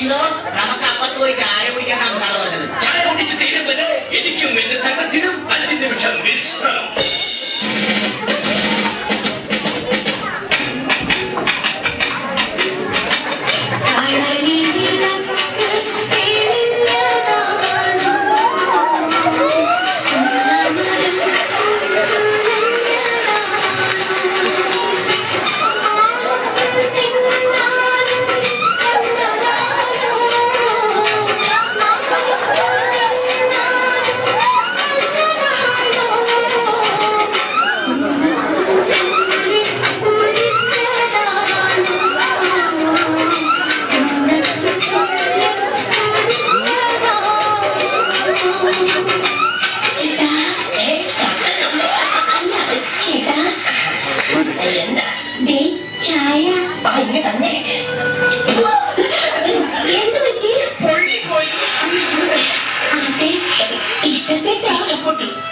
എന്തോ നമുക്ക് അപ്പുറത്ത് പോയി ചായ കുടിക്കാൻ സംസാരം പറഞ്ഞത്. ചായ കുടിച്ച് തീരുമ്പോൾ എനിക്കും എന്റെ സംഘത്തിനും 5 നിമിഷം വിശ്രമം.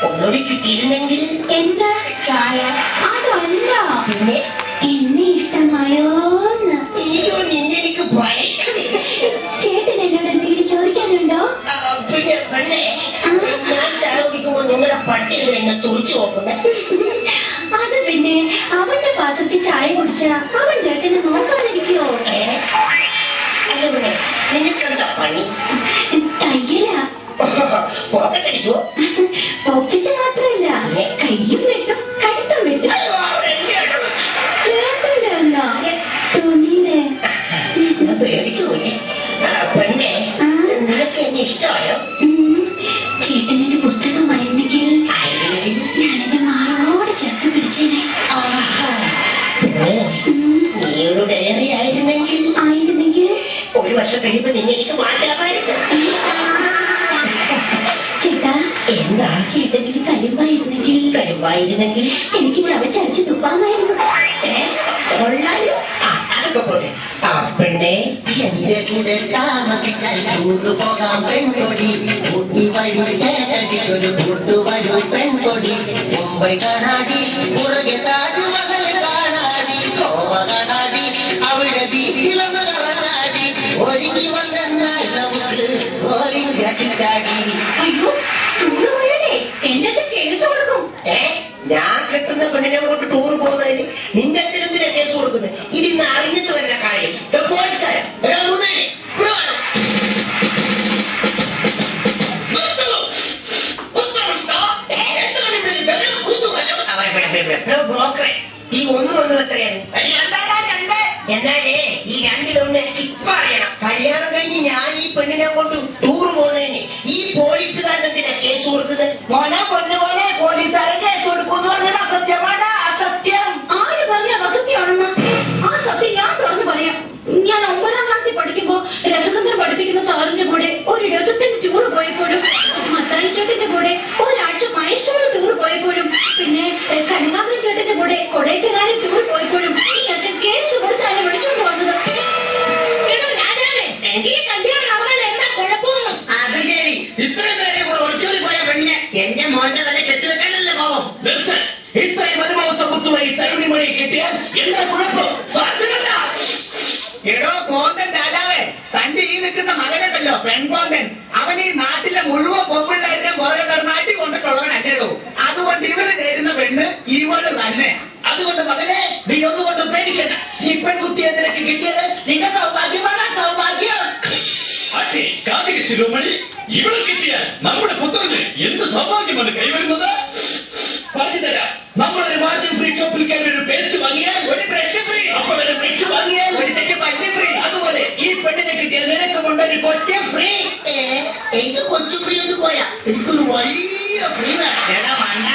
ഒന്നുകൂടി കിട്ടിയിരുന്നെങ്കിൽ എന്താ ചായ? അതല്ല, പിന്നെ എന്നെ ഇഷ്ടമായോന്ന്. അയ്യോ, നിന്നെ എനിക്ക് ചേട്ടൻ എന്നോട് എന്തെങ്കിലും ചോദിക്കാനുണ്ടോ? പിന്നെ പെണ്ണെ, ഞാൻ ചായ കുടിക്കുമ്പോ നിങ്ങളുടെ പട്ടി എന്നെ തുറച്ചു നോക്കുന്നത്. അത് പിന്നെ അവന്റെ പാത്രത്തിൽ ചായ കുടിച്ച അവൻ ചേട്ടനെ നോക്കാതിരിക്കോ? അല്ല പെണ്ണെ, നിനക്കെന്താ പണി? തയ്യലാ. പോക്കറ്റടിക്കോ? പോക്കറ്റ് മാത്രല്ല, കയ്യും വെട്ടും കഴുത്തും വെട്ടും. ചേട്ടന്റെ അല്ല, തുണിയുടെ. പേടിച്ചു പോയി. പെണ്ണെ, നിനക്ക് എന്നെ ഇഷ്ടമായോ? ചേട്ടനൊരു പുസ്തകം വായിരുന്നെങ്കിൽ ഞാനെന്റെ മാറോടെ ചേർത്ത് പിടിച്ചേനെ. നീയൊരു ഡയറി ആയിരുന്നെങ്കിൽ ഒരു വർഷം കഴിയുമ്പോ നിന്നെ എനിക്ക് മാറ്റാമായിരുന്നു. ചേട്ടാ, എന്താ? ചേട്ടനൊരു കരിമ്പായിരുന്നെങ്കിൽ എനിക്ക് ചവച്ചരച്ച് തുപ്പാമായിരുന്നു. കൊള്ളാലോ. അതൊക്കെ പോട്ടെ. പെണ്ണെ, എന്റെ കൂടെ താമസിക്കാൻ കൊണ്ടുപോകാം പെൺകൊടി. ഊട്ടി വഴി ഒരു കൊണ്ടുവരൂ പെൺകൊടി. മുംബൈ കാണാടി, പുറകെ താജ്മഹൽ കാണാടി, ഗോവ കാണാടി, അവിടെ ബീച്ചിലൊന്ന് കറങ്ങാടി. ഒരുങ്ങി വന്നാൽ നമുക്ക് ഓരിഞ്ച ചുറ്റാടി. അയ്യോ, എന്റെ കേസ് കൊടുക്കും. ഞാൻ കെട്ടുന്ന പെണ്ണിനെ കൊണ്ട് ടൂർ പോകുന്നതിന് നിന്റെ അച്ഛനെന്തിനാ കേസ് കൊടുക്കുന്നത്? ഇതിന്ന് അറിഞ്ഞിട്ട് വരുന്ന കാര്യം. ബ്രോക്കറെ, ഈ ഒന്നും എത്രയാണ്? എന്നാലേ ഈ 2-1 എനിക്ക് ഇപ്പൊ അറിയണം. കല്യാണം കഴിഞ്ഞ് ഞാൻ ഈ പെണ്ണിനെ കൊണ്ട് ടൂർ പോകുന്നതിന് ഈ പോലീസുകാരനെന്തിനാ കേസ് കൊടുക്കുന്നത്? മോനെ പൊന്നുപോലെ പോലീസുകാരൻ കേസ് കൊടുക്കുന്നു പറഞ്ഞത് അസത്യമാണ്. അസത്യം. ആര് പറഞ്ഞ അസത്യമാണെന്ന്? ആ സത്യം ഞാൻ തുറന്നു പറയാം. ഞാൻ 9ാം ക്ലാസ്സിൽ പഠിക്കുമ്പോ രസതന്ത്രം പഠിപ്പിക്കുന്ന സാറിന്റെ കൂടെ ഒരു രസത്തിന് ടൂർ പോയപ്പോഴും, മത്തായി ചേട്ടന്റെ കൂടെ ഒരാഴ്ച മൈസൂർ ടൂർ പോയപ്പോഴും, പിന്നെ കനകാപുരം ചേട്ടന്റെ കൂടെ കൊടൈക്കനാലിൽ ടൂർ പോയപ്പോഴും ഈ അച്ഛൻ കേസ് കൊടുത്താണ് വിളിച്ചോണ്ട് വന്നത്. എനിക്ക് ഈ കല്യാണം നടന്നാൽ എന്താ കുഴപ്പമൊന്നും? അത് ശരി, ഇത്രയും പേരെ കൂടെ ഒളിച്ചോടി പോയ പെണ്ണിനെ എന്റെ മോന്റെ തല കെട്ടിവെക്കാനല്ലേ പാവം. ഇത്രയും അനുഭവ സമ്പത്തുള്ള ഈ തരുണിമണിയെ കിട്ടിയാൽ എന്താ കുഴപ്പം? സാധ്യമല്ല. എടോ കോന്തൻ രാജാവേ, തന്റെ ഈ നിൽക്കുന്ന മകനുണ്ടല്ലോ പെൺകോന്തൻ, അവൻ ഈ നാട്ടിലെ മുഴുവൻ പൊമ്പിള്ളേരുടെ പുറകെ നടന്ന് അടി കൊണ്ടിട്ടുള്ളവനല്ലേടോ. അതുകൊണ്ട് ഇവര് നേരുന്ന പെണ്ണ് ഇവള് തന്നെ. അതുകൊണ്ട് മകനെ, നീ ഒന്നുകൊണ്ട് പേടിക്കണ്ട. ഈ പെൺകുട്ടിയെ നിനക്ക് കിട്ടിയത് നിന്റെ സൗഭാഗ്യമാണ്. സൗഭാഗ്യം. കാതിക ശിരോമണി, ഇവളെ കിട്ടിയാൽ നമ്മുടെ പുത്രന് എന്ത് സൗഭാഗ്യമാണ് കൈവരുന്നത്? പറഞ്ഞു തരാം. നമ്മളൊരു മാർജിൻ ഫ്രീ ഷോപ്പിൽ കയറി ഒരു പേസ്റ്റ് വാങ്ങിയാൽ ഒരു ബ്രഷ് ഫ്രീ. അപ്പോൾ ഒരു ബ്രഷ് വാങ്ങിയാൽ ഒരു സെറ്റ് പല്ല് ഫ്രീ. അതുപോലെ ഈ പെണ്ണിനെ കിട്ടിയാൽ നിനക്കുമുണ്ട് ഒരു കൊച്ചു ഫ്രീ. എനിക്ക് കൊച്ചു ഫ്രീ ഒന്നും പോരാ, എനിക്കൊരു വലിയ ഫ്രീ വേണം. എടാ മണ്ട,